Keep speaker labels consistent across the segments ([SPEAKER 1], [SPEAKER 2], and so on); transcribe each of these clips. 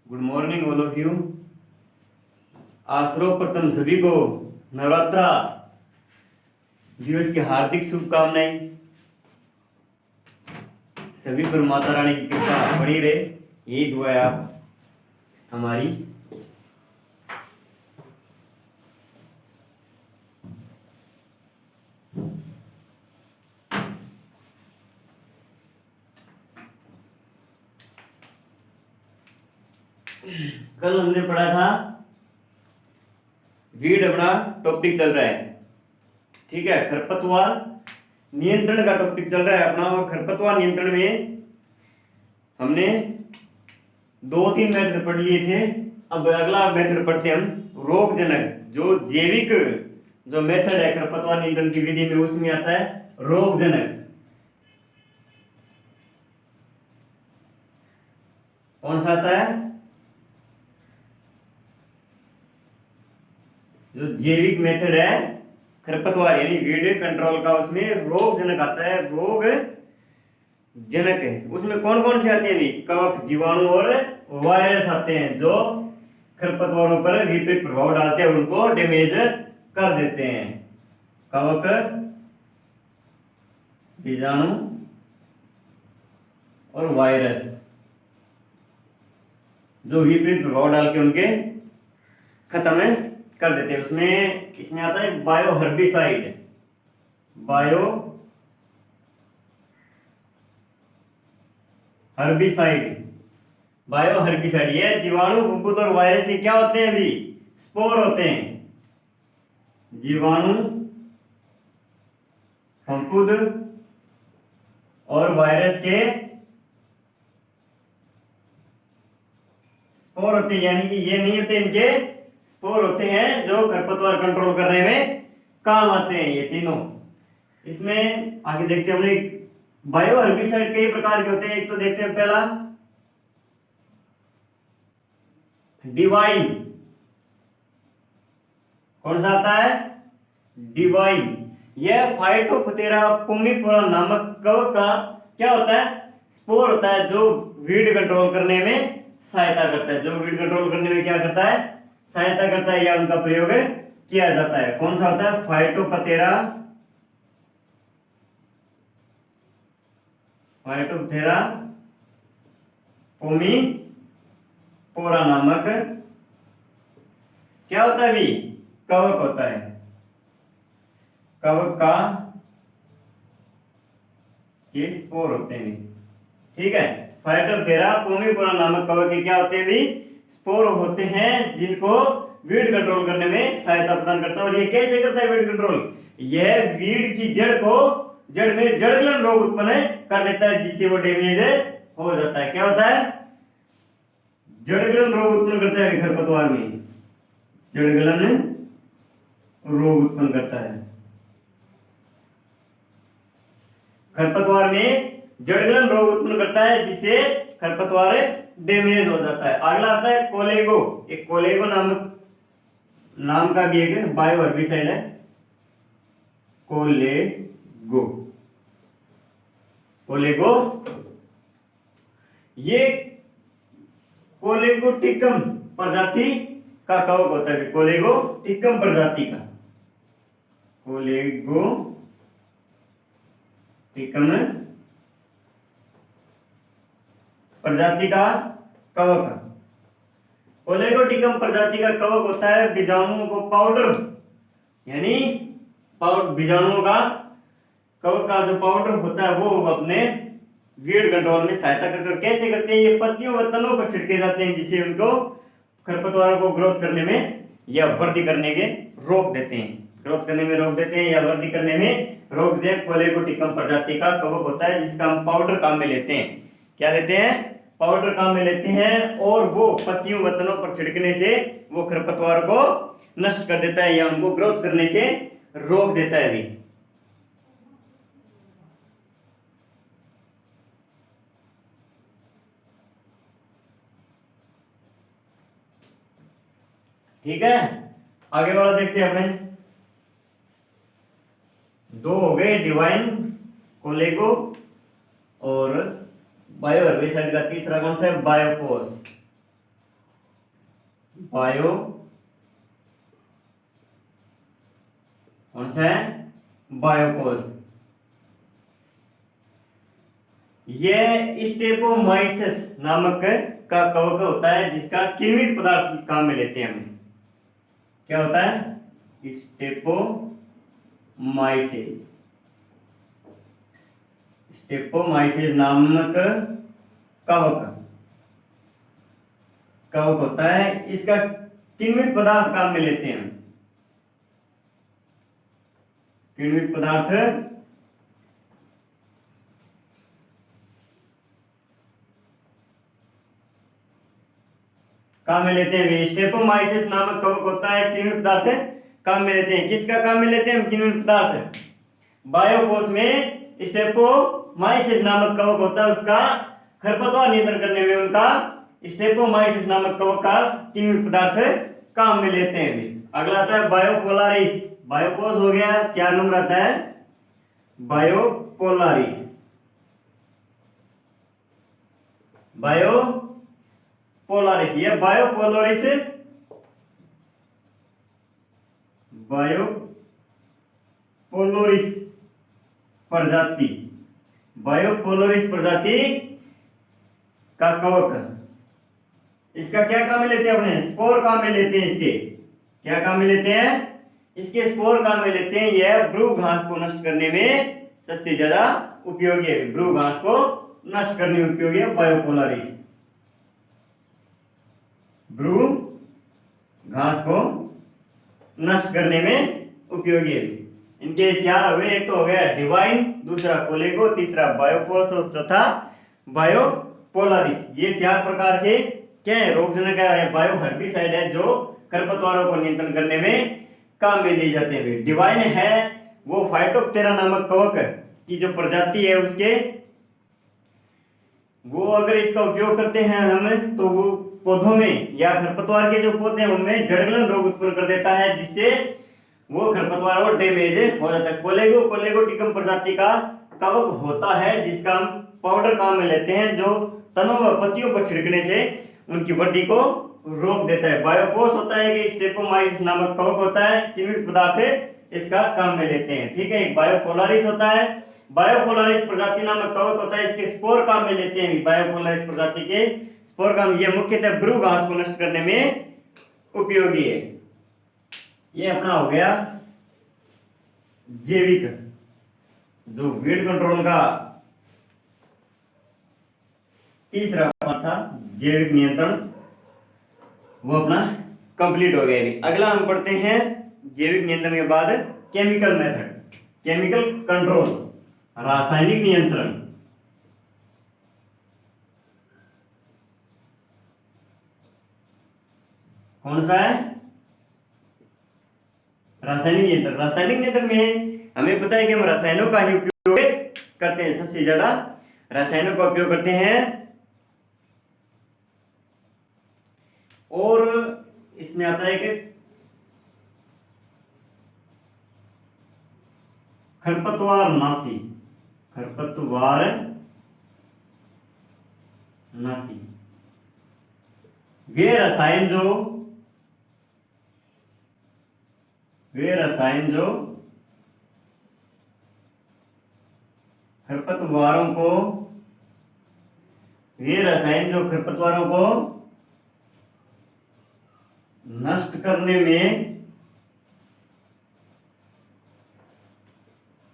[SPEAKER 1] Good morning all of you. आज सर्वप्रथम सभी को नवरात्रा दिवस की हार्दिक शुभकामनाएं। सभी पर माता रानी की कृपा बनी रहे, यही दुआ है आप हमारी। कल हमने पढ़ा था वीड, अपना टॉपिक चल रहा है, ठीक है। खरपतवार नियंत्रण का टॉपिक चल रहा है अपना, और खरपतवार नियंत्रण में हमने 2-3 मेथड पढ़ लिए थे। अब अगला मेथड पढ़ते हैं हम, रोगजनक। जो जैविक जो मेथड है खरपतवार नियंत्रण की विधि में, उसमें आता है रोगजनक। कौन सा आता है? जो जैविक मेथड है खरपतवार यानी वीड कंट्रोल का, उसमें रोगजनक आता है। रोग जनक है उसमें कौन कौन से आते हैं भी? कवक, जीवाणु और वायरस आते हैं, जो खरपतवारों पर विपरीत प्रभाव डालते हैं, उनको डैमेज कर देते हैं। कवक, बीजाणु और वायरस जो विपरीत प्रभाव डाल के उनके खत्म कर देते हैं। इसमें आता है बायो हर्बिसाइड। बायो हर्बिसाइड ये जीवाणु, फफूंद और वायरस ये क्या होते हैं अभी? स्पोर होते हैं। जीवाणु, फफूंद और वायरस के स्पोर होते हैं, यानी कि ये नहीं होते, इनके स्पोर होते हैं जो खरपतवार कंट्रोल करने में काम आते हैं, ये तीनों। इसमें आगे देखते हैं हमने बायो हर्बिसाइड कई प्रकार के होते हैं। एक तो देखते हैं पहला डिवाइन। कौन सा आता है? डिवाइन। यह फाइटोप्थेरा पुमिपोरा नामक कवक का क्या होता है? स्पोर होता है, जो वीड कंट्रोल करने में सहायता करता है। जो वीड कंट्रोल करने में क्या करता है? सहायता करता है, या उनका प्रयोग किया जाता है। कौन सा होता है? फाइटोप्थेरा पुमिपोरा नामक क्या होता है भी? कवक होता है। कवक का ये स्पोर होते हैं, ठीक है। फाइटोप्थेरा पुमिपोरा नामक कवक के क्या होते हैं भी? स्पोर होते हैं, जिनको वीड कंट्रोल करने में सहायता प्रदान करता है। और ये कैसे करता है वीड कंट्रोल? यह वीड की जड़ में जड़गलन रोग उत्पन्न कर देता है, जिससे वो डैमेज हो जाता है। क्या होता है? जड़गलन रोग उत्पन्न करता है खरपतवार में। जड़गलन रोग उत्पन्न करता है खरपतवार में, जड़गलन रोग उत्पन्न करता है, जिससे खरपतवार डैमेज हो जाता है। अगला आता है कोलेगो। एक कोलेगो नाम का भी एक बायो हर्बिसाइड है। कोलेगो ये कोलेगोटिकम प्रजाति का कवक होता है। कोलेगोटिकम प्रजाति का, कोलेगोटिकम प्रजाति का कवक। कोलेगोटिकम प्रजाति का कवक होता है बीजाणुओं को पाउडर, यानी बीजाणुओं का कवक का जो पाउडर होता है, वो अपने वीड कंट्रोल में सहायता करते हैं। और कैसे करते हैं? ये पत्तियों व तनों पर छिड़के जाते हैं, जिससे उनको खरपतवारों को ग्रोथ करने में या वृद्धि करने के रोक देते हैं। या वृद्धि करने में रोक देते हैं। कोलेगोटिकम प्रजाति का कवक होता है, जिसका हम पाउडर काम में लेते हैं। क्या लेते हैं? पाउडर काम में लेते हैं, और वो पत्तियों व तनों पर छिड़कने से वो खरपतवार को नष्ट कर देता है, या उनको ग्रोथ करने से रोक देता है भी। ठीक है, आगे वाला देखते हैं अपने। दो हो गए, डिवाइन, कोलेगो और बायो हर्बिसाइड का तीसरा कौन सा है? बायोपोस। बायो, कौन सा है, बायोकोष। यह स्टेपोमाइसिस नामक का कवक होता है जिसका किण्वित पदार्थ काम में लेते हैं हम। क्या होता है, स्टेपोमाइसिस, स्टेपोमाइसिस नामक कवक होता है, इसका किण्वित पदार्थ काम में लेते हैं हम। किण्वित पदार्थ काम में लेते हैं। स्टेपोमाइसिस नामक कवक होता है, किण्वित पदार्थ काम में लेते हैं। किसका काम में लेते हैं हम, किण्वित पदार्थ। बायोकोष में स्टेपोमाइसिस नामक कवक होता है, उसका खरपतवार नियंत्रण करने में उनका स्टेपोमाइसिस नामक कवक का किण्वित पदार्थ काम में लेते हैं भी। अगला आता है बायोपोलारिस। बायोकोष हो गया, 4 नंबर आता है बायोपोलारिस। बायोपोलारिस, ये बायोपोलारिस प्रजाति, बायोपोलारिस प्रजाति का कवक। इसका क्या काम में लेते हैं अपने, स्पोर काम में लेते हैं। इसके क्या काम में लेते हैं, इसके स्पोर काम में लेते हैं। यह ब्रू घास को नष्ट करने में सबसे ज्यादा उपयोगी है। ब्रू घास को नष्ट करने में उपयोगी है बायोपोलारिस। ब्रू घास को नष्ट करने में उपयोगी है। इनके 4 हुए, एक तो हो गया डिवाइन, दूसरा कोलेगो, तीसरा बायोपोस और चौथा बायोपोलारिस। ये 4 प्रकार के क्या है, रोगजनक है, बायो हर्बिसाइड है जो खरपतवारों को नियंत्रण करने में काम में लिए जाते हैं। डिवाइन है वो फाइटोप्टेरा नामक कवक की जो प्रजाति है उसके, वो अगर इसका उपयोग करते हैं हम तो वो पौधों में या खरपतवार के जो पौधे हैं उनमें जड़गलन रोग उत्पन्न कर देता है, जिससे वो खरपतवार और डैमेज हो जाता है। कोलेगोटिकम प्रजाति का कवक होता है जिसका हम पाउडर काम में लेते हैं, जो तनों व पत्तियों पर छिड़कने से उनकी वृद्धि को रोक देता है। बायोपोस होता है कि स्टेपोमाइसिस नामक कवक होता है, किण्वित पदार्थ इसका काम में लेते हैं। ठीक है, एक बायोपोलारिस होता है, बायोपोलारिस प्रजाति नामक कवक होता है, इसके स्पोर काम में लेते हैं। बायोपोलारिस प्रजाति के स्पोर काम, ये मुख्यतः ब्रू घास को नष्ट करने में उपयोगी है। ये अपना हो गया जैविक, जो वीड कंट्रोल का तीसरा पार्ट था, जैविक नियंत्रण, वो अपना कंप्लीट हो गया। अगला हम पढ़ते हैं जैविक नियंत्रण के बाद केमिकल मेथड, केमिकल कंट्रोल, रासायनिक नियंत्रण। कौन सा है, रासायनिक नियंत्रण। रासायनिक नियंत्रण में हमें पता है कि हम रसायनों का ही उपयोग करते हैं, सबसे ज्यादा रसायनों का उपयोग करते हैं। और इसमें आता है कि खरपतवार नाशी, वे रसायन जो खरपतवारों को नष्ट करने में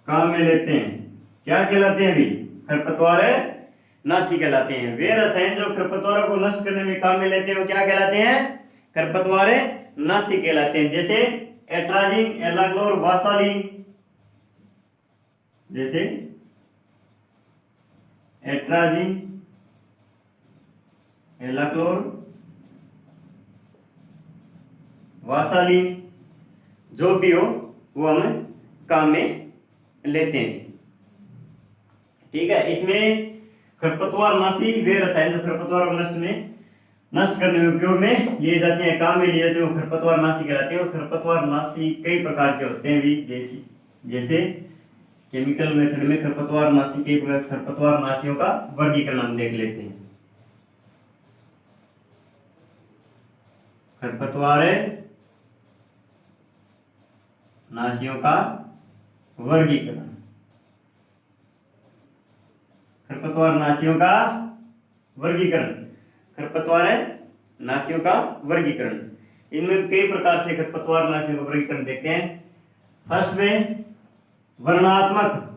[SPEAKER 1] काम में लेते हैं, क्या कहलाते हैं, अभी खरपतवार नाशी कहलाते हैं। वे रसायन जो खरपतवारों को नष्ट करने में काम में लेते हैं वो क्या कहलाते हैं, खरपतवार नाशी कहलाते हैं। जैसे एट्राजिन, एलाक्लोर, वासालिन, जैसे एट्राजिन, एलाक्लोर, वासालिन, जो भी हो वो हम काम में लेते हैं। ठीक है, इसमें खरपतवार नाशी वे रसायन जो खरपतवार को नष्ट करने में उपयोग में लिए जाते हैं, काम में लिए जाते हैं, वो खरपतवार नाशी कहलाते हैं। और खरपतवार नाशी कई प्रकार के होते हैं भी, जैसे केमिकल मेथड में खरपतवार नाशी कई प्रकार खरपतवार नाशियों का वर्गीकरण हम देख लेते हैं। खरपतवार नाशियों का वर्गीकरण। खरपतवार नाशियों का वर्गीकरण। खरपतवार नाशियों का वर्गीकरण। इनमें कई प्रकार से खरपतवार नाशियों का वर्गीकरण देखते हैं। फर्स्ट में वर्णात्मक।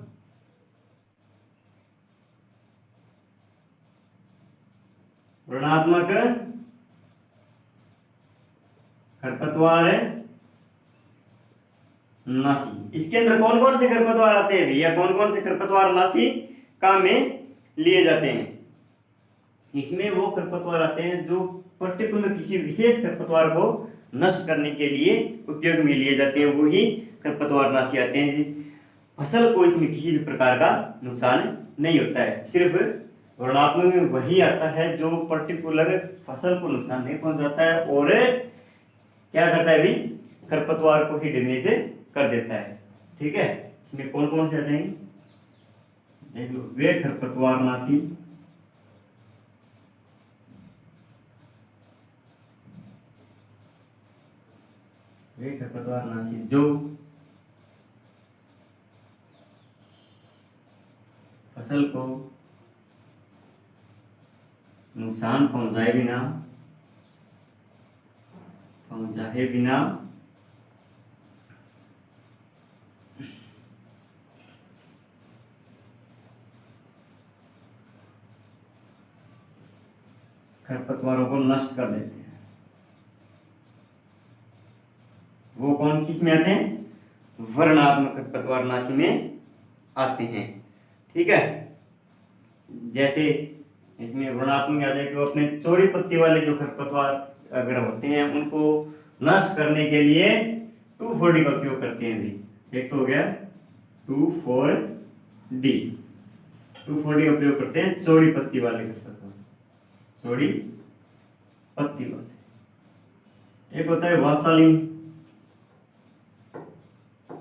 [SPEAKER 1] वर्णात्मक खरपतवार नाशी। इसके अंदर कौन कौन से खरपतवार आते हैं भैया, कौन कौन से खरपतवार नाशी काम में लिए जाते हैं? इसमें वो खरपतवार आते हैं जो पर्टिकुलर किसी विशेष खरपतवार को नष्ट करने के लिए उपयोग में लिए जाते हैं, वो ही खरपतवार नाशी आते हैं। फसल को इसमें किसी भी प्रकार का नुकसान नहीं होता है। सिर्फ वर्णात्मक में वही आता है जो पर्टिकुलर फसल को नुकसान नहीं पहुंचाता है और क्या करता है भी, खरपतवार को ही डैमेज कर देता है। ठीक है, इसमें कौन कौन से आ जाएंगे देख लो। वे खरपतवार नाशी जो फसल को नुकसान पहुंचाए बिना खरपतवारों को नष्ट कर देते हैं, वो कौन किस में आते हैं? वर्णात्मक खरपतवार नाशी में आते हैं। ठीक है, जैसे इसमें वर्णात्मक आ जाए तो अपने चौड़ी पत्ती वाले जो खरपतवार अगर होते हैं उनको नष्ट करने के लिए 2,4-D का उपयोग करते हैं भी। एक तो हो गया 2,4-D। 2,4-D का उपयोग करते हैं चौड़ी पत्ती वाले खरपतवार, चौड़ी पत्ती वाले। एक होता है वासालिन।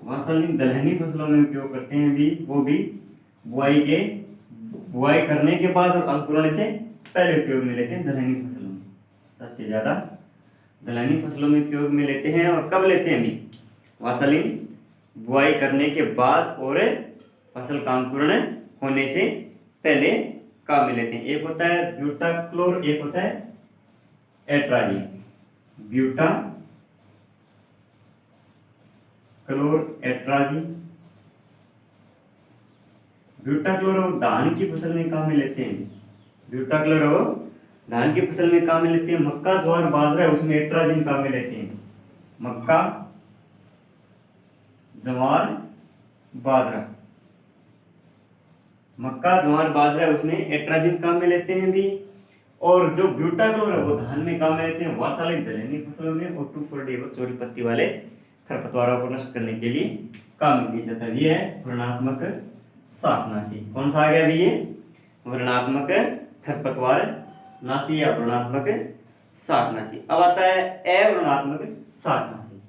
[SPEAKER 1] वासालिन दलहनी फसलों में उपयोग करते हैं भी, वो भी बुआई करने के बाद और अंकुरण से पहले उपयोग में लेते हैं दलहनी फसलों में। सबसे ज्यादा दलहनी फसलों में उपयोग में लेते हैं। और कब लेते हैं भी वासालिन? बुआई करने के बाद और फसल का अंकुरण होने से पहले काम में लेते हैं। एक होता है ब्यूटाक्लोर, एक होता है एट्राजिन। Butachlor atrazine. ब्यूटाक्लोर धान की फसल में काम में लेते हैं। ब्यूटाक्लोर धान की फसल में काम में लेते हैं। मक्का ज्वार बाजरा है उसमें एट्राजिन काम में लेते हैं। मक्का ज्वार बाजरा, मक्का ज्वार बाजरा है उसमें एट्राजिन काम में लेते हैं भी। और जो ब्यूटाक्लोर है वो धान में काम में लेते हैं, वासालिन दलहनी फसलों में, और 2,4-D चौड़ी पत्ती वाले खरपतवारों को नष्ट करने के लिए काम में लिया जाता है। ये है वर्णात्मक शाकनाशी। कौन सा आ गया भी ये? वर्णात्मक खरपतवार नाशी या वर्णात्मक शाकनाशी। अब आता है अवर्णात्मक शाकनाशी।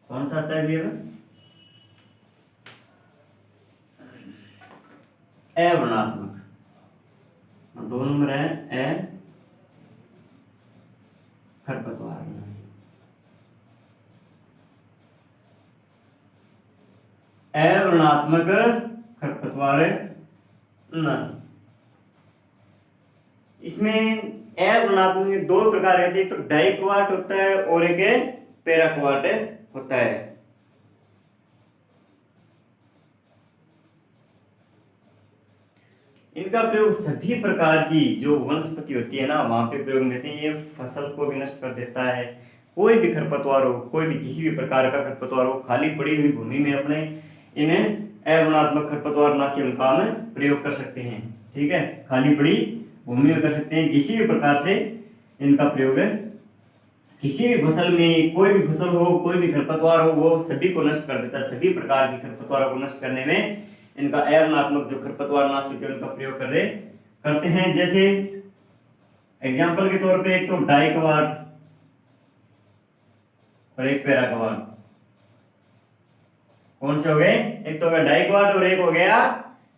[SPEAKER 1] कौन सा आता है भी? अवर्णात्मक, 2 नंबर है खरपतवार नाशी। अवर्णात्मक खरपतवार नाशी। इसमें अवर्णात्मक में 2 प्रकार के हैं, एक तो डाइक्वाट होता है और एक पैराक्वाट होता है। इनका प्रयोग सभी प्रकार की जो वनस्पति होती है ना वहां पे प्रयोग में लेते हैं। ये फसल को भी नष्ट कर देता है। कोई भी खरपतवार हो, कोई भी किसी भी प्रकार का खरपतवार हो, खाली पड़ी हुई भूमि में अपने इन्हें अवर्णात्मक खरपतवार नाशी का में प्रयोग कर सकते हैं। ठीक है, खाली पड़ी भूमि में कर सकते हैं। किसी भी प्रकार से इनका प्रयोग है, किसी भी फसल में, कोई भी फसल हो, कोई भी खरपतवार हो, वो सभी को नष्ट कर देता है। सभी प्रकार की खरपतवारों को नष्ट करने में इनका अवर्णात्मक जो खरपतवार नाशी होते हैं उनका प्रयोग करते हैं। जैसे एग्जाम्पल के तौर पे एक तो डाइक्वाट और एक पैराक्वाट। कौन से हो गए? एक तो हो गया डाइक्वाट और एक हो गया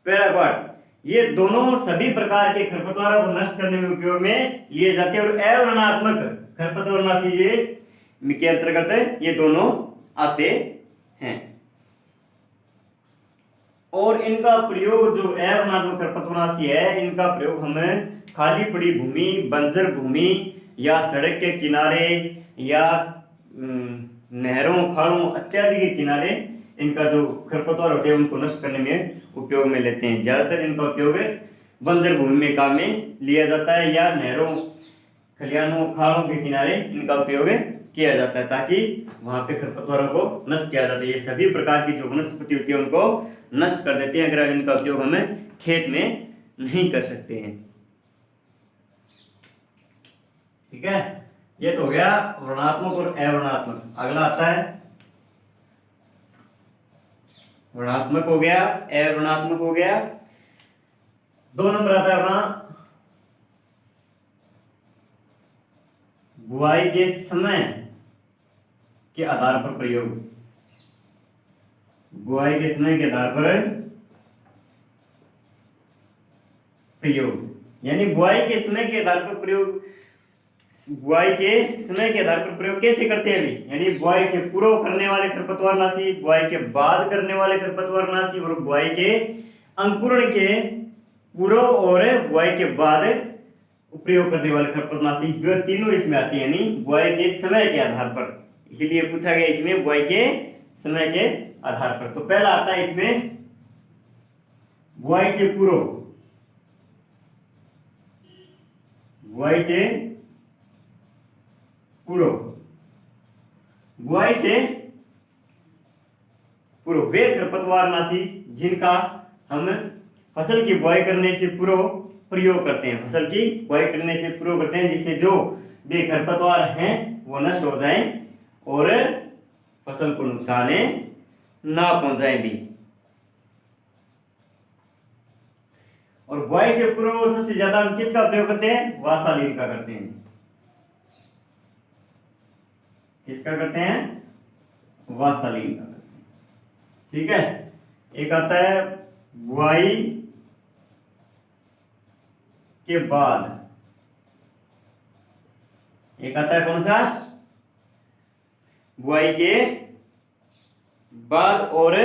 [SPEAKER 1] पैराक्वाट। ये दोनों सभी प्रकार के खरपतवारों को नष्ट करने में उपयोग में लिए जाते हैं। और अवर्णनात्मक खरपतवारनाशी ये के अंतर्गत ये दोनों आते हैं। और इनका प्रयोग जो अवर्णनात्मक खरपतवारनाशी है, इनका प्रयोग हम खाली पड़ी भूमि, बंजर भूमि या सड़क के किनारे या नहरों, खाड़ों इत्यादि के किनारे इनका जो खरपतवार होते हैं उनको नष्ट करने में उपयोग में लेते हैं। ज्यादातर इनका उपयोग बंजर भूमि में काम में लिया जाता है या नहरों, खलिहानों, खाड़ों के किनारे इनका उपयोग किया जाता है, ताकि वहां पे खरपतवारों को नष्ट किया जाता है। ये सभी प्रकार की जो वनस्पति होती है उनको नष्ट कर देते हैं अगर इनका उपयोग हम खेत में नहीं कर सकते हैं। ठीक है, ये तो हो गया वर्णात्मक और अवर्णात्मक। अगला आता है वर्णात्मक हो गया, अवर्णात्मक हो गया। 2 नंबर आता है अपना बुआई के समय के आधार पर प्रयोग। बुआई के समय के आधार पर प्रयोग, यानी बुआई के समय के आधार पर प्रयोग। बुआई के समय के आधार पर प्रयोग कैसे करते हैं अभी, यानी बुआई से पूर्व करने वाले खरपतवारनाशी, बुआई के बाद करने वाले खरपतवारनाशी और बुआई के अंकुरण के पूर्व और बुआई के बाद प्रयोग करने वाले खरपतवारनाशी, वे तीनों इसमें आती है, यानी बुआई के समय के आधार पर। इसीलिए पूछा गया इसमें बुआई के समय के आधार पर। तो पहला आता है इसमें बुआई से पूर्व, बुआई से पूर्व, बुआई से पूर्व वे खरपतवारनाशी जिनका हम फसल की बुआई करने से पूर्व प्रयोग करते हैं, फसल की बुआई करने से पूर्व करते हैं, जिससे जो भी खरपतवार हैं वो नष्ट हो जाएं और फसल को नुकसान ना पहुंचाए भी। और बुआई से पूर्व सबसे ज्यादा हम किसका प्रयोग करते हैं, वासालीन का करते हैं। किसका करते हैं, वासालीन का करते हैं। ठीक है, एक आता है बुआई के बाद, एक आता है कौन सा, बुआई के बाद और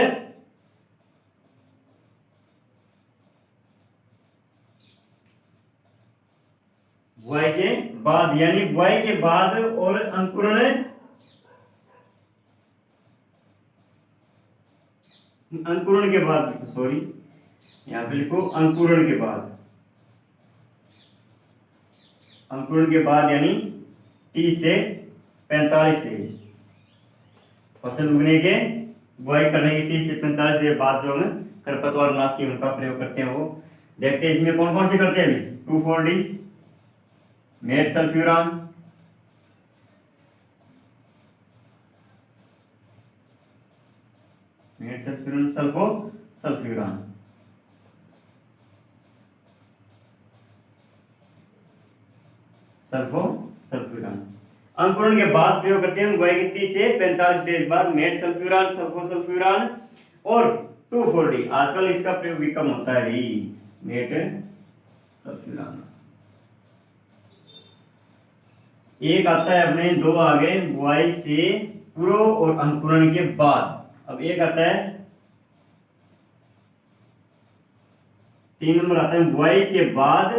[SPEAKER 1] बुआई के बाद, यानी बुआई के बाद और अंकुरण, अंकुरण के बाद, सॉरी यहां पे लिखो अंकुरण के बाद, अंकुरण के बाद यानी 30 से 45 डेज, फसल उगने के बुआई करने के 30 से 45 डेज बाद जो हम खरपतवारनाशी उनका प्रयोग करते हैं वो देखते हैं। इसमें कौन कौन से करते हैं अभी, 2,4-D, metsulfuron, metsulfuron, sulfosulfuron, sulfosulfuron. अंकुरण के बाद प्रयोग करते हैं बुआई के 30 से 45 डेज बाद मेट सल्फ्यूरान, सल्फो सल्फ्यूरान और 2,4-D। आजकल इसका प्रयोग भी कम होता है भाई, मेट सल्फ्यूरान। एक आता है अपने, 2 आ गए बुआई से पूर्व और अंकुरण के बाद। अब एक आता है 3 नंबर आता है बुआई के बाद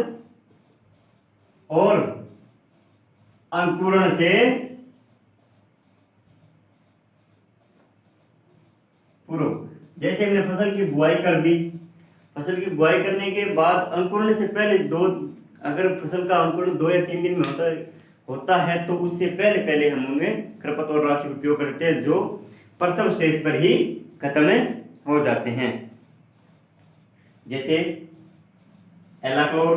[SPEAKER 1] और अंकुरण से पूर्व। जैसे हमने फसल की बुआई कर दी, फसल की बुआई करने के बाद अंकुरण से पहले अगर फसल का अंकुरण 2 या 3 दिन में होता है तो उससे पहले पहले हम उनमें खरपतवारनाशी उपयोग करते हैं, जो प्रथम स्टेज पर ही खत्म हो जाते हैं। जैसे एलाक्लोर,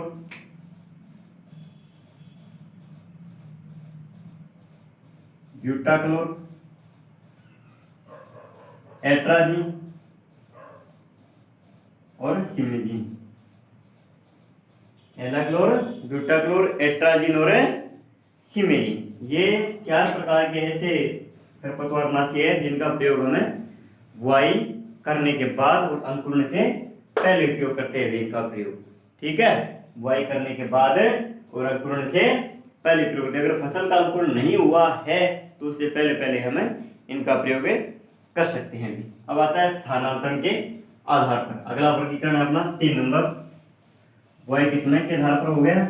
[SPEAKER 1] ब्यूटाक्लोर, एट्राजीन और सिमेजीन। एलाक्लोर, ब्यूटाक्लोर, एट्राजीन और सिमेजीन, ये 4 प्रकार के ऐसे खरपतवारनाशी है जिनका प्रयोग हमें बुआई करने के बाद और अंकुरण से पहले उपयोग करते हैं इनका प्रयोग। ठीक है, बुआई करने के बाद और अंकुरण से पहले प्रयोग करते हैं। अगर फसल का अंकुरण नहीं हुआ है तो उससे पहले पहले हमें इनका प्रयोग कर सकते हैं भी। अब आता है स्थानांतरण के आधार पर। अगला वर्गीकरण है अपना 3 नंबर, बुआई के समय के आधार पर हो गया,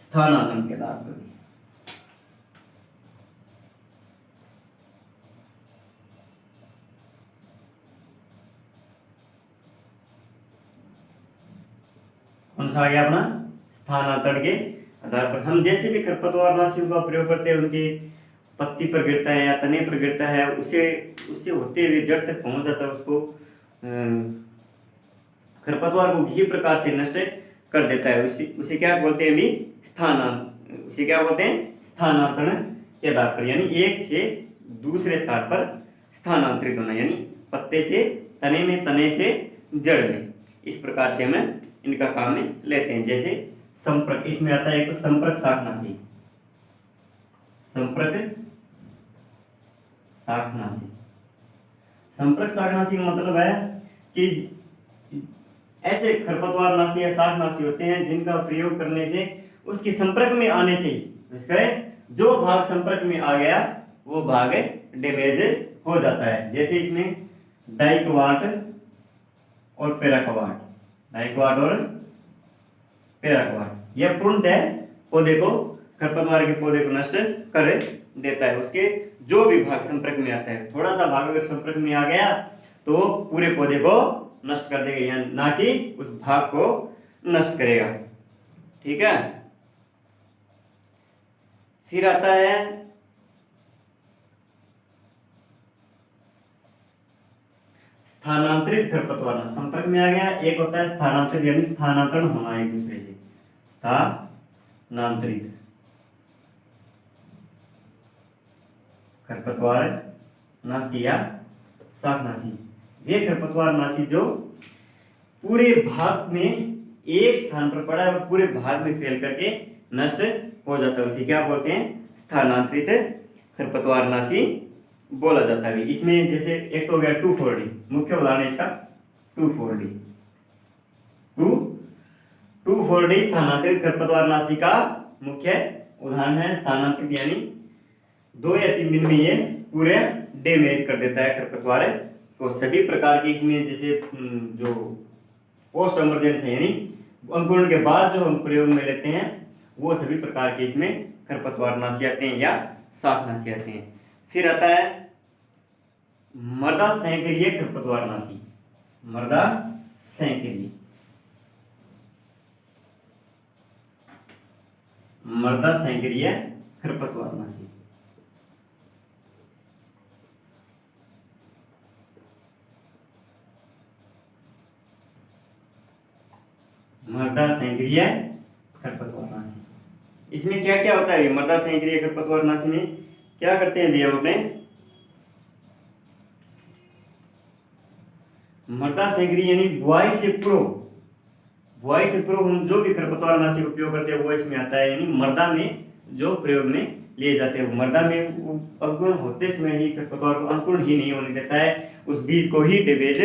[SPEAKER 1] स्थानांतरण के आधार पर। कौन सा आ गया अपना, स्थानांतरण के आधार पर। हम जैसे भी खरपतवारनाशियों का प्रयोग करते हैं, उनके पत्ती पर गिरता है या तने पर गिरता है, उसे उससे होते हुए जड़ तक पहुंच जाता है, उसको खरपतवार को किसी प्रकार से नष्ट कर देता है। उसे क्या बोलते हैं भी, उसे क्या बोलते हैं, स्थानांतरण के आधार पर। यानी एक से दूसरे स्थान पर स्थानांतरित होना, यानी पत्ते से तने में, तने से जड़ में। इस प्रकार से हमें इनका काम में लेते हैं। जैसे संपर्क, इसमें आता है एक तो संपर्क शाकनाशी। संपर्क शाकनाशी, संपर्क शाकनाशी का मतलब है कि ऐसे खरपतवारनाशी या शाकनाशी होते हैं जिनका प्रयोग करने से उसके संपर्क में आने से ही उसका जो भाग संपर्क में आ गया वो भाग डैमेज हो जाता है। जैसे इसमें डाइकोवाट और पैराकोवाट, डाइकोवाट और पैराकोवाट, यह पूर्णतः पौधे को, खरपतवार के पौधे को नष्ट कर देता है। उसके जो भी भाग संपर्क में आता है, थोड़ा सा भाग अगर संपर्क में आ गया तो पूरे पौधे को नष्ट कर देगा, या ना कि उस भाग को नष्ट करेगा। ठीक है, फिर आता है स्थानांतरित खरपतवार। संपर्क में आ गया, एक होता है स्थानांतरित, यानी स्थानांतरण होना एक दूसरे से, स्थानांतरित खरपतवार नाशी या शाकनाशी। वे खरपतवार नाशी जो पूरे भाग में एक स्थान पर पड़ा है और पूरे भाग में फैल करके नष्ट हो जाता है, उसे क्या बोलते हैं, स्थानांतरित खरपतवार नाशी बोला जाता है। इसमें जैसे एक तो हो गया 2,4-D, मुख्य उदाहरण है इसका 2,4-D। 2,4-D स्थानांतरित खरपतवार नाशी का मुख्य उदाहरण है। स्थानांतरित यानी 2 या 3 दिन में ये पूरे डैमेज कर देता है खरपतवार को। सभी प्रकार के इसमें जैसे जो पोस्ट इमरजेंसी है, यानी अंकुरण के बाद जो हम प्रयोग में लेते हैं, वो सभी प्रकार के इसमें खरपतवारनाशी आते हैं या शाकनाशी आते हैं। फिर आता है मृदा संकरीय खरपतवारनाशी। मृदा संकरीय, मृदा संकरीय खरपतवारनाशी। मृदा संकरीय खरपतवारनाशी, इसमें क्या क्या होता है? मृदा संकरीय खरपतवारनाशी में क्या करते हैं हम अपने, मृदा संकरीय यानी बुआई से पूर्व, बुआई से पूर्व हम जो भी खरपतवारनाशी उपयोग करते हैं वो इसमें आता है। यानी मृदा में जो प्रयोग में लिए जाते हैं, मृदा में अंकुरण होते समय ही खरपतवार को अंकुरण ही नहीं होने देता है, उस बीज को ही डैमेज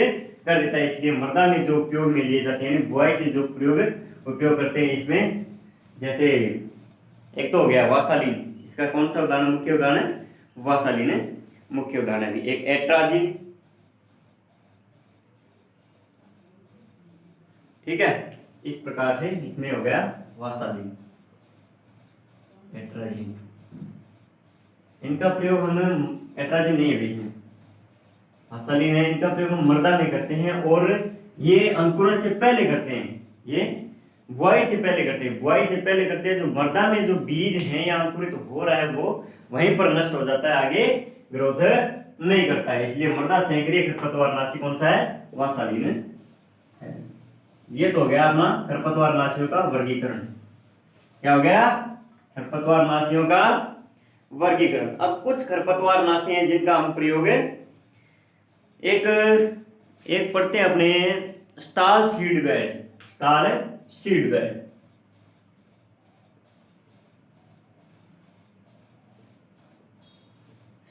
[SPEAKER 1] कर देता है। इसलिए मृदा में जो उपयोग में लिए जाते हैं, बुआई से जो उपयोग करते हैं, इसमें जैसे एक तो हो गया वासालिन, इसका कौन सा उदाहरण, मुख्य उदाहरण है वासालिन है, मुख्य उदाहरण है। एक एट्राजिन, ठीक है, इस प्रकार से इसमें हो गया वासालिन, एट्राजिन। इनका प्रयोग हम, एट्राजिन नहीं है बीच में, वासालिन है, इनका प्रयोग हम मृदा में करते हैं और ये अंकुरण से पहले करते हैं, ये बुआई से पहले करते हैं। बुआई से पहले करते हैं, जो मृदा में जो बीज है या अंकुरित हो रहा है वो वहीं पर नष्ट हो जाता है, आगे ग्रोथ नहीं करता है। इसलिए मृदा संकरीय खरपतवारनाशी कौन सा है, वासालिन है। ये तो हो गया अपना खरपतवारनाशियों का वर्गीकरण। क्या हो गया, खरपतवारनाशियों का वर्गीकरण। अब कुछ खरपतवारनाशी हैं जिनका हम प्रयोग एक पढ़ते हैं अपने stall seed bed, stall seed bed.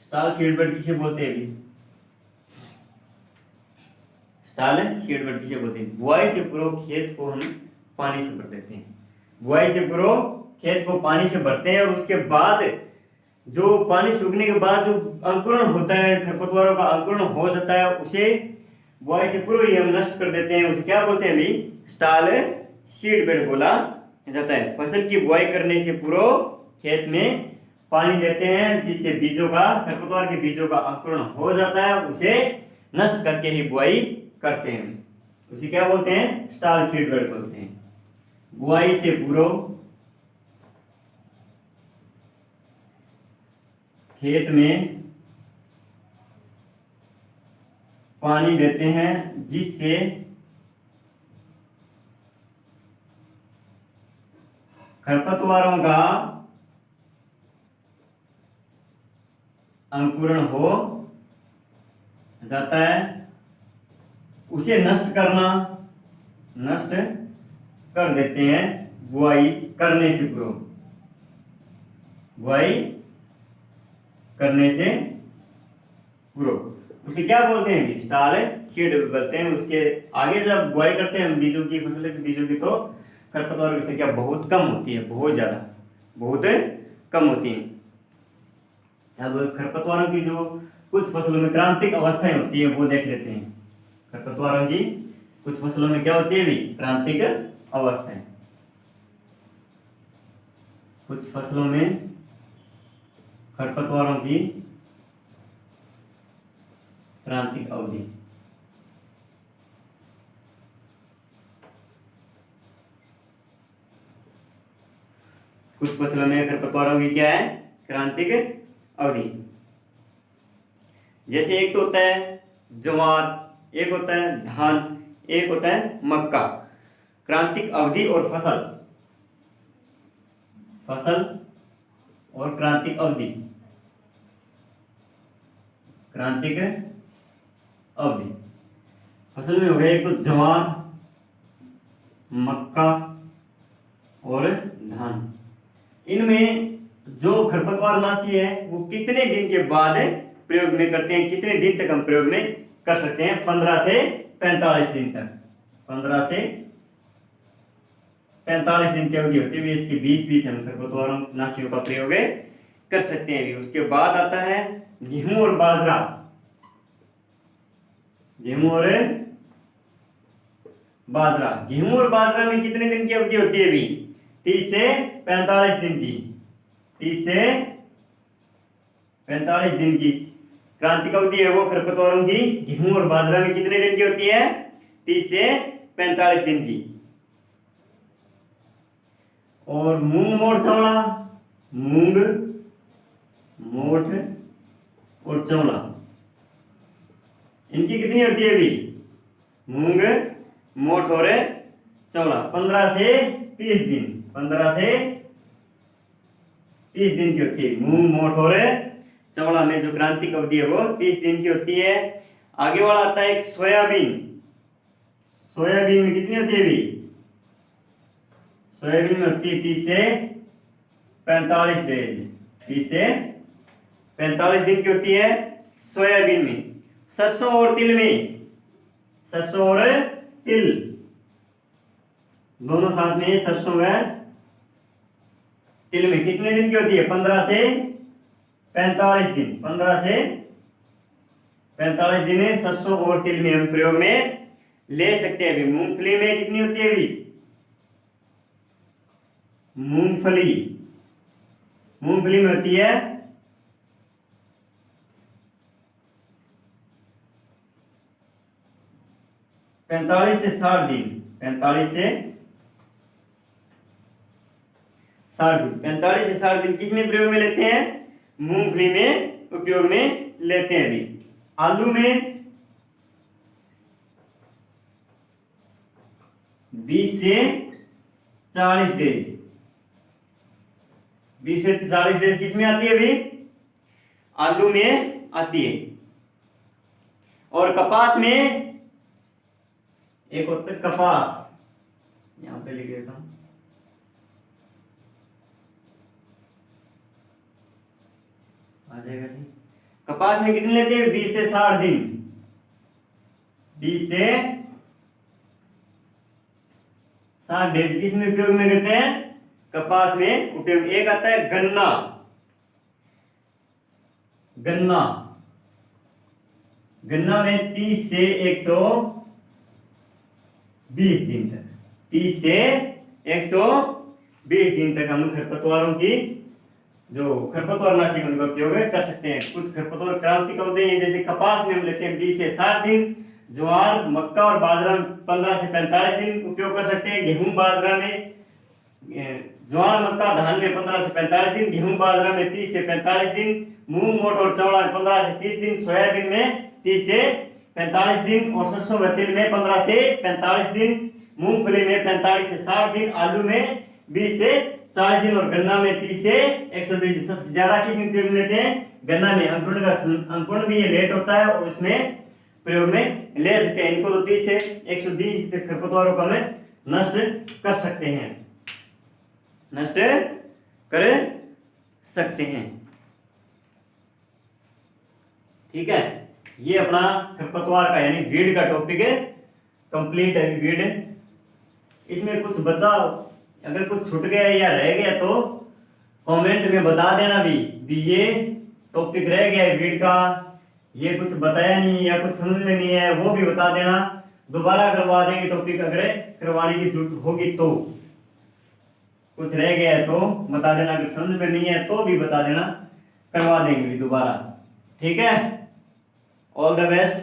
[SPEAKER 1] Stall seed bed किसे बोलते हैं अभी, स्टाल सीडबेड किसे बोलते हैं? बुआई से पूर्व खेत को हम पानी से भर देते हैं। बुआई से पूर्व खेत को पानी से भरते हैं और उसके बाद जो पानी सूखने के बाद जो अंकुरण होता है, खरपतवारों का अंकुरण हो जाता है, उसे बुआई से पूर्व ही हम नष्ट कर देते हैं। उसे क्या बोलते हैं अभी? स्टाल सीडबेड बोला जाता है। फसल की बुआई करने से पूर्व खेत में पानी देते हैं, जिससे बीजों का, खरपतवार के बीजों का अंकुरण हो जाता है, उसे नष्ट करके ही बुआई करते हैं। उसे क्या बोलते हैं? स्टाल सीडबेड बोलते हैं। बुआई से पूर्व खेत में पानी देते हैं, जिससे खरपतवारों का अंकुरण हो जाता है। उसे नष्ट कर देते हैं बुआई करने से पूर्व। बुआई करने से पूर्व उसे क्या बोलते हैं? स्टाल सीड बोलते हैं। उसके आगे जब बुआई करते हैं हम बीजों की, फसल के बीजों की, तो खरपतवार की संख्या बहुत कम होती है, बहुत कम होती है। अब खरपतवारों की जो कुछ फसलों में क्रांतिक अवस्थाएं होती है वो देख लेते हैं। खरपतवारों की कुछ फसलों में क्या होती है भी? क्रांतिक अवस्थाएं। कुछ फसलों में खरपतवारों की क्रांतिक अवधि। कुछ फसलों में खरपतवारों की क्या है? क्रांतिक अवधि। जैसे एक तो होता है ज्वार, एक होता है धान, एक होता है मक्का। क्रांतिक अवधि और फसल और क्रांतिक अवधि। क्रांतिक अवधि फसल में हो गया एक तो ज्वार, मक्का और धान। इनमें जो खरपतवार नाशी है वो कितने दिन के बाद प्रयोग में करते हैं? कितने दिन तक हम प्रयोग में कर सकते हैं? 15 से 45 दिन तक। 15 से 45 दिन की अवधि होती है, इसके बीच हम खरपतवारों नाशियों का प्रयोग कर सकते हैं भी। उसके बाद आता है गेहूं और बाजरा। गेहूं और बाजरा में कितने दिन की अवधि होती है भी? 30 से 45 दिन की। 30 से 45 दिन की क्रांतिक अवधि है वो खरपतवारों की। गेहूं और बाजरा में कितने दिन की होती है? 30 से 45 दिन की। और मूंग मोठ और चौला, इनकी कितनी होती है अभी? मूंग मोठ और चौला 15 से 30 दिन। 15 से 30 दिन की होती है। मूंग मोठ और चौला में जो क्रांतिक अवधि है वो 30 दिन की होती है। आगे वाला आता है एक सोयाबीन। सोयाबीन में कितनी होती है अभी? सोयाबीन में होती है 30 से 45 डेज। 30 से 45 दिन की होती है सोयाबीन में। सरसों और तिल दोनों साथ में, सरसों व तिल में कितने दिन की होती है? 15 से 45 दिन। 15 से 45 दिन सरसों और तिल में हम प्रयोग में ले सकते हैं अभी। मूंगफली में कितनी होती है अभी? मूंगफली में होती है 45 से 60 दिन। 45 से 60 दिन। 45 से 60 दिन किस में प्रयोग में लेते हैं? मूंगफली में उपयोग में लेते हैं अभी। आलू में 20 से 40 डेज। 20 से 40 डेज किस में आती है अभी? आलू में आती है। और कपास में एक होता है कपास, यहां पे लिख देता हूं। आ जाएगा जी। कपास में कितने लेते हैं? 20 से 60 दिन। 20 से 60 डेज किसमें उपयोग में करते हैं? कपास में उपयोग। एक आता है गन्ना, गन्ना, गन्ना में 30 से 120 दिन तक, 30 से 120 दिन तक हम खरपतवारों की जो खरपतवार नाशी उनका उपयोग कर सकते हैं। कुछ खरपतवार क्रांतिक होते हैं, जैसे कपास में हम लेते हैं 20 से 60 दिन, ज्वार, मक्का और बाजरा में 15 से 45 दिन उपयोग कर सकते हैं। गेहूं बाजरा में, ज्वार मक्का धान में 15 से 45 दिन, गेहूं बाजरा में 30 से 45 दिन, मूंग मोट और चौड़ा में 15 से 30 दिन, सोयाबीन में 30 से 45 दिन और सरसों व तिल में 15 से 45 दिन, मूंगफली में 45 से 60 दिन, आलू में 20 से 40 दिन और गन्ना में 30 से 120 दिन। सबसे ज्यादा किस में उपयोग में लेते हैं? गन्ना में। अंकुरण का अंकुरण भी ये लेट होता है और इसमें प्रयोग में ले सकते हैं। इनको तो 30 से 120 खरपतवारों को हमें नष्ट कर सकते हैं, नष्ट कर सकते हैं। ठीक है, ये अपना खरपतवार का यानी वीड का टॉपिक है, कंप्लीट है वीड। इसमें कुछ बचा, अगर कुछ छूट गया या रह गया तो कमेंट में बता देना भी ये टॉपिक रह गया है वीड का, ये कुछ बताया नहीं या कुछ समझ में नहीं है, वो भी बता देना। दोबारा करवा देंगे टॉपिक, अगर करवाने की जरूरत होगी तो। कुछ रह गया है तो बता देना, अगर समझ में नहीं है तो भी बता देना, करवा देंगे भी दोबारा। ठीक है, ऑल द बेस्ट।